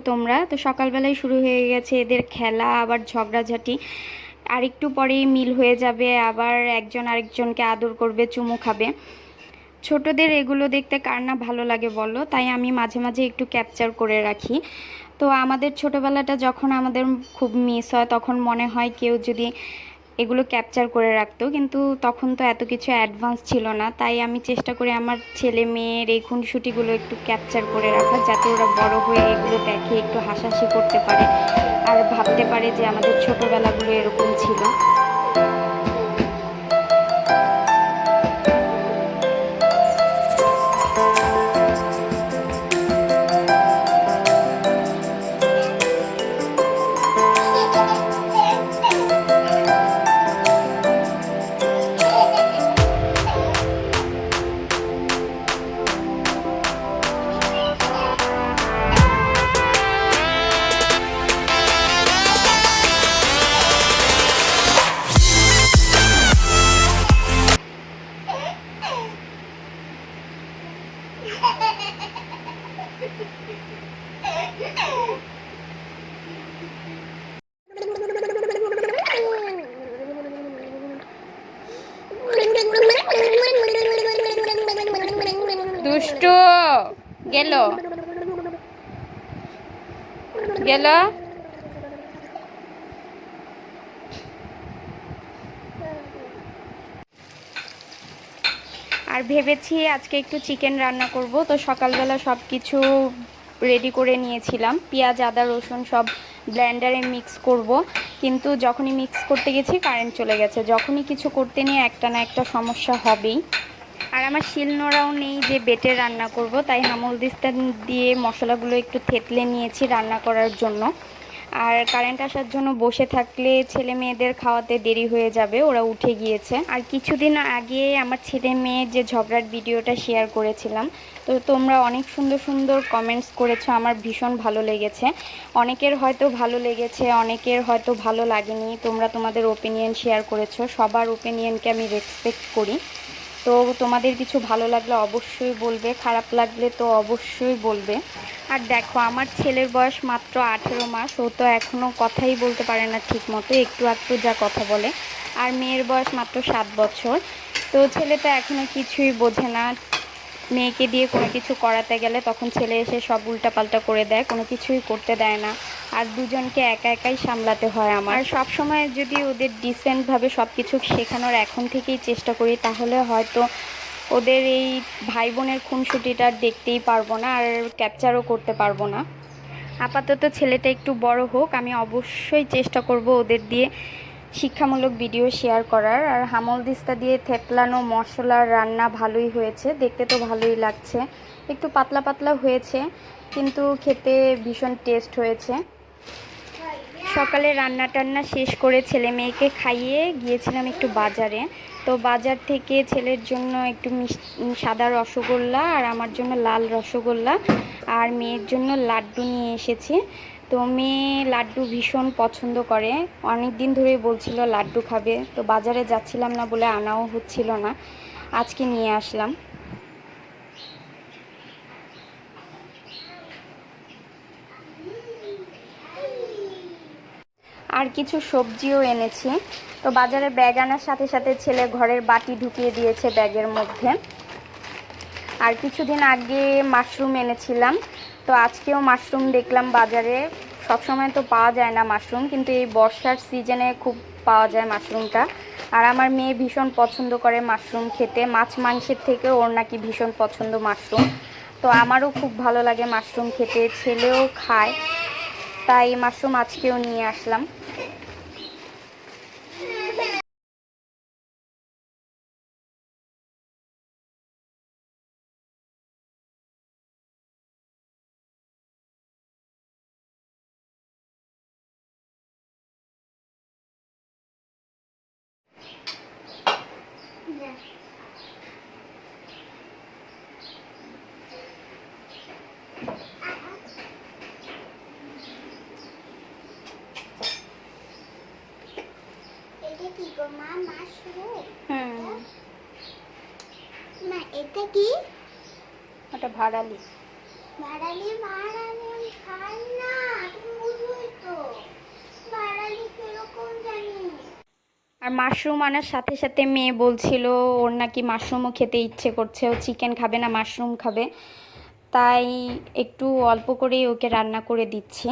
তোমরা? তো সকালবেলায় শুরু হয়ে গেছে এদের খেলা, আবার ঝগড়াঝাটি। আর একটু পরেই মিল হয়ে যাবে, আবার একজন আরেকজনকে আদর করবে, চুমু খাবে। ছোটদের এগুলো দেখতে কার না ভালো লাগে বলো? তাই আমি মাঝে মাঝে একটু ক্যাপচার করে রাখি। তো আমাদের ছোটোবেলাটা যখন আমাদের খুব মিস হয়, তখন মনে হয় কেউ যদি এগুলো ক্যাপচার করে রাখতো, কিন্তু তখন তো এত কিছু অ্যাডভান্স ছিল না। তাই আমি চেষ্টা করি আমার ছেলে মেয়ের এই খুনসুটিগুলো একটু ক্যাপচার করে রাখার, যাতে ওরা বড় হয়ে এগুলো দেখে একটু হাসাহাসি করতে পারে আর ভাবতে পারে যে আমাদের ছোটোবেলাগুলো এরকম ছিল। দুষ্টু গেল গেল। আর ভেবেছি আজকে একটু চিকেন রান্না করব। তো সকালবেলা সব কিছু রেডি করে নিয়েছিলাম, পেঁয়াজ আদা রসুন সব ব্লেন্ডারে মিক্স করব। কিন্তু যখনই মিক্স করতে গেছি কারেন্ট চলে গেছে। যখনই কিছু করতে নিয়ে একটা না একটা সমস্যা হবেই। আর আমার শিলনোড়াও নেই যে বেটে রান্না করব, তাই হামলদিস্তা দিয়ে মশলাগুলো একটু থেতলে নিয়েছি রান্না করার জন্য। আর কারেন্ট আসার জন্য বসে থাকলে ছেলে মেয়েদের খাওয়াতে দেরি হয়ে যাবে, ওরা উঠে গিয়েছে। আর কিছুদিন আগে আমার ছেলে মেয়ের যে ঝগড়ার ভিডিওটা শেয়ার করেছিলাম, তো তোমরা অনেক সুন্দর সুন্দর কমেন্টস করেছো, আমার ভীষণ ভালো লেগেছে। অনেকের হয়তো ভালো লেগেছে, অনেকের হয়তো ভালো লাগেনি। তোমরা তোমাদের ওপিনিয়ন শেয়ার করেছো, সবার ওপিনিয়নকে আমি রেসপেক্ট করি। তো তোমাদের কিছু ভালো লাগলে অবশ্যই বলবে, খারাপ লাগলে তো অবশ্যই বলবে। আর দেখো, আমার ছেলের বয়স মাত্র 18 মাস, ও তো এখনও কথাই বলতে পারে না ঠিক মতো, একটু একটু যা কথা বলে। আর মেয়ের বয়স মাত্র 7 বছর। তো ছেলে তো এখনও কিছুই বোঝে না। মেয়েকে দিয়ে কোনো কিছু করাতে গেলে তখন ছেলে এসে সব উল্টাপাল্টা করে দেয়, কোনো কিছুই করতে দেয় না। আর দুজনকে একা একাই সামলাতে হয় আমার। সব সময় যদি ওদের ডিসেন্টভাবে সব কিছু শেখানোর এখন থেকেই চেষ্টা করি, তাহলে হয়তো ওদের এই ভাই বোনের খুনসুটিটা দেখতেই পারবো না, আর ক্যাপচারও করতে পারবো না। আপাতত ছেলেটা একটু বড় হোক, আমি অবশ্যই চেষ্টা করব ওদের দিয়ে শিক্ষামূলক ভিডিও শেয়ার করার। আর হামলদিস্তা দিয়ে থেতলানো মশলার রান্না ভালোই হয়েছে, দেখতে তো ভালোই লাগছে। একটু পাতলা পাতলা হয়েছে, কিন্তু খেতে ভীষণ টেস্ট হয়েছে। সকালে রান্না টান্না শেষ করে ছেলে মেয়েকে খাইয়ে গিয়েছিলাম একটু বাজারে। তো বাজার থেকে ছেলের জন্য একটু সাদা রসগোল্লা, আর আমার জন্য লাল রসগোল্লা, আর মেয়ের জন্য লাড্ডু নিয়ে এসেছি। তো মেয়ে লাড্ডু ভীষণ পছন্দ করে, অনেক দিন ধরেই বলছিল লাড্ডু খাবে। তো বাজারে যাচ্ছিলাম না বলে আনাও হচ্ছিল না, আজকে নিয়ে আসলাম। আর কিছু সবজিও এনেছি। তো বাজারে ব্যাগ আনার সাথে সাথে ছেলে ঘরের বাটি ঢুকিয়ে দিয়েছে ব্যাগের মধ্যে। আর কিছুদিন আগে মাশরুম এনেছিলাম, তো আজকেও মাশরুম দেখলাম বাজারে। সবসময় তো পাওয়া যায় না মাশরুম, কিন্তু এই বর্ষার সিজনে খুব পাওয়া যায় মাশরুমটা। আর আমার মেয়ে ভীষণ পছন্দ করে মাশরুম খেতে, মাছ মাংসের থেকে ওর নাকি ভীষণ পছন্দ মাশরুম। তো আমারও খুব ভালো লাগে মাশরুম খেতে, ছেলেও খায়, তাই মাশরুম আজকেও নিয়ে আসলাম। এটা কি গো মা? মাশরুম? হুম, না এটা কি? ওটা ভাড়ালি। ভাড়ালি মারানি খাই না, তুমি বুঝোই তো বাড়ালি কিরকম জানি। আর মাশরুম আনার সাথে সাথে মেয়ে বলছিল ওর নাকি মাশরুমও খেতে ইচ্ছে করছে, ও চিকেন খাবে না মাশরুম খাবে, তাই একটু অল্প করেই ওকে রান্না করে দিচ্ছি।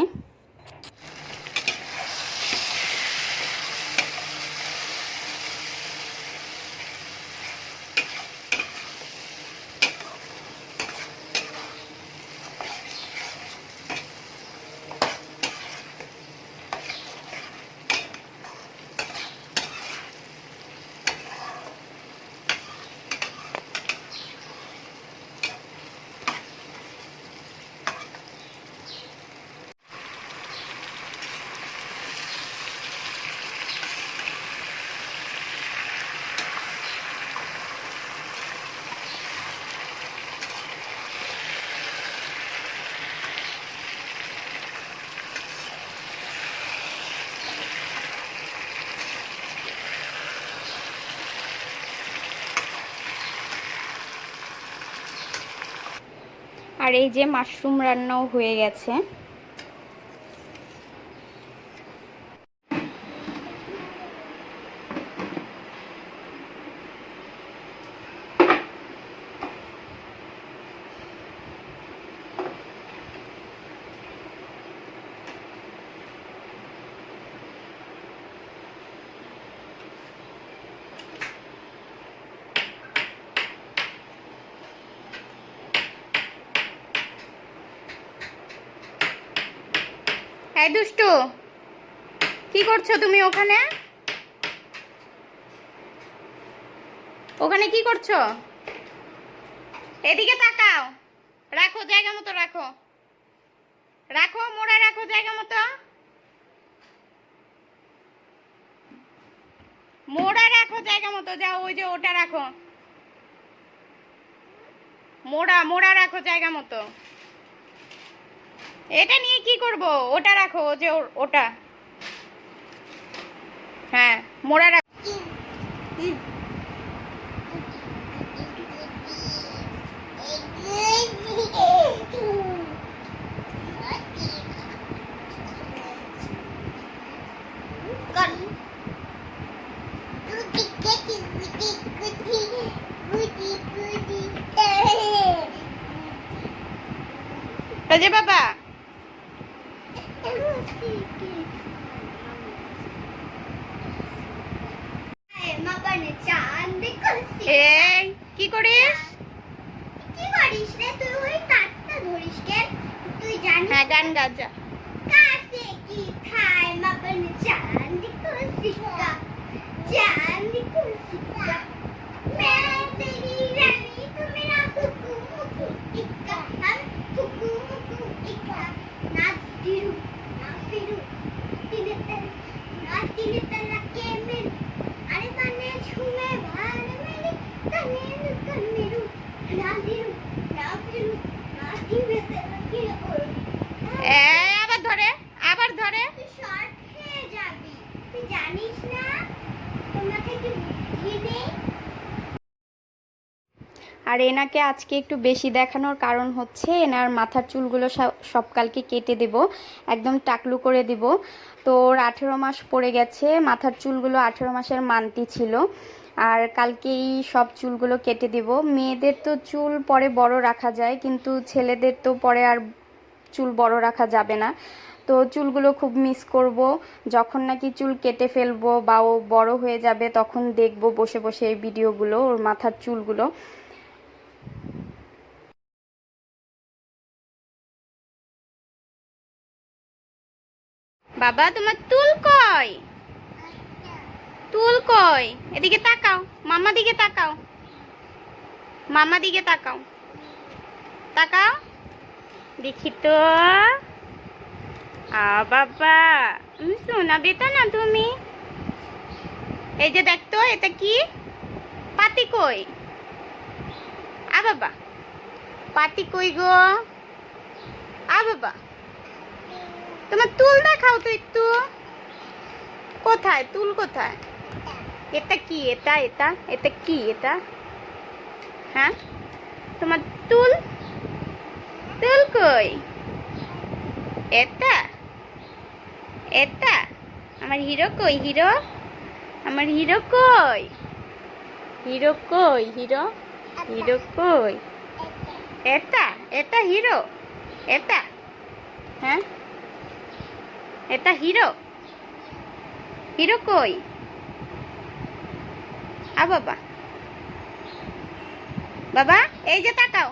আর এই যে মাশরুম রান্নাও হয়ে গেছে। এই দুষ্টু, কি করছো তুমি ওখানে? ওখানে কি করছো? এদিকে তাকাও। রাখো জায়গা মতো, রাখো রাখো, মোড়া রাখো জায়গা মতো, মোড়া রাখো জায়গা মতো। যাও ওই যে ওটা রাখো, মোড়া মোড়া রাখো জায়গা মতো। এটা নিয়ে কি করব? ওটা রাখো, ও যে ওটা, হ্যাঁ মোড়া রাখো। রাজে বাবা, এই কি করিস? কি করিস রে তুই? ওই কাঠটা ধরিস কেন? তুই জানিস? হ্যাঁ গান গা যা। কাছে কি খায় মাপন চাঁদ को सिक्का, चांद को सिक्का, मैं तेरी रानी तू मेरा कुकू मुकू इक्का, हम कुकू मुकू इक्का, ना तिरु तिने तला के में अरे तने छुमे भार मेरी तने नुकन मेरू ना तिरु ना तिने तला के और এই আবার ধরে, আবার ধরে। তুই শর্ট খেয়ে যাবি, তুই জানিস না তোমাকে কি বুদ্ধি নেই? আর এনাকে আজকে একটু বেশি দেখানোর কারণ হচ্ছে এনার মাথার চুলগুলো সব কালকে কেটে দেব, একদম টাকলু করে দিব। তো ওর 18 মাস পড়ে গেছে, মাথার চুলগুলো 18 মাসের মানতি ছিল, আর কালকেই সব চুলগুলো কেটে দেব। মেয়েদের তো চুল পরে বড় রাখা যায়, কিন্তু ছেলেদের তো পরে আর চুল বড় রাখা যাবে না। তো চুলগুলো খুব মিস করব, যখন নাকি চুল কেটে ফেলবো বা ও বড় হয়ে যাবে তখন দেখব বসে বসে এই ভিডিওগুলো, ওর মাথার চুলগুলো। বাবা তোমার চুল কই? চুল কই? এদিকে তাকাও, মামা দিকে তাকাও, মামা দিকে তাকাও, তাকাও দেখি তো। বাবা শোনা বেটা না তুমি? এই যে দেখতো, এটা কি পাতি কই? বাবা পাতি কই গো? বাবা তোমার চুল দেখাও তো একটু, কোথায় চুল কোথায়? এটা কি? এটা এটা এটা কি? এটা হ্যাঁ তোমার চুল, চুল কই? এটা এটা আমার হিরো কই? হিরো, আমার হিরো কই? হিরো কই? হিরো, হিরো কই? এটা এটা হিরো? এটা, হ্যাঁ এটা হিরো? হিরো কই? বাবা, বাবা এই যে তাকাও,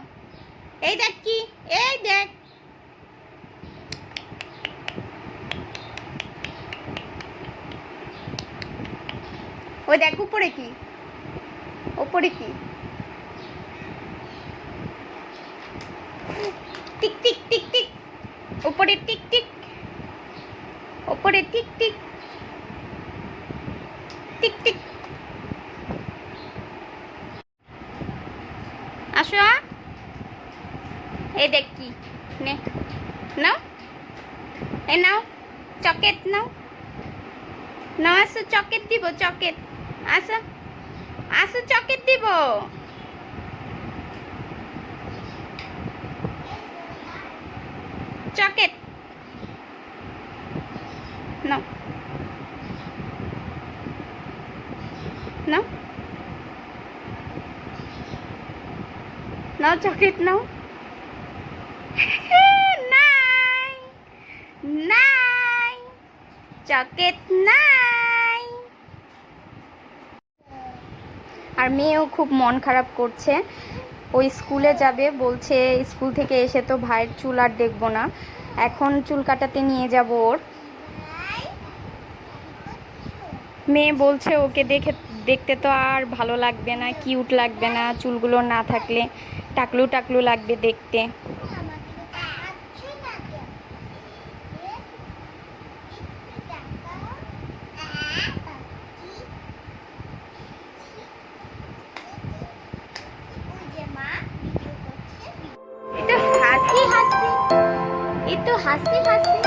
এই দেখ কি, এই দেখ। ওই দেখ উপরে কি, উপরে কি? টিক টিক টিক টিক, উপরে টিক টিক, উপরে টিক টিক, টিক টিক। আসো, এই দেখ কি, নে নাও, এই নাও চকেট নাও, নাও আসো চকেট দিব, চকেট আসো, আসো চকেট দিব। চকেট নাও, নাও নাও চকেট নাও। নাই নাই, চকেট নাই। আর মেয়েও খুব মন খারাপ করছে, ওই স্কুলে যাবে বলছে, স্কুল থেকে এসে তো ভাইয়ের চুল আর দেখবো না, এখন চুল কাটাতে নিয়ে যাব ওর। মেয়ে বলছে ওকে দেখতে তো আর ভালো লাগবে না, কিউট লাগবে না, চুলগুলো না থাকলে টাকলু টাকলু লাগবে দেখতে। এই তো হাসি হাসি, এই তো হাসি হাসি।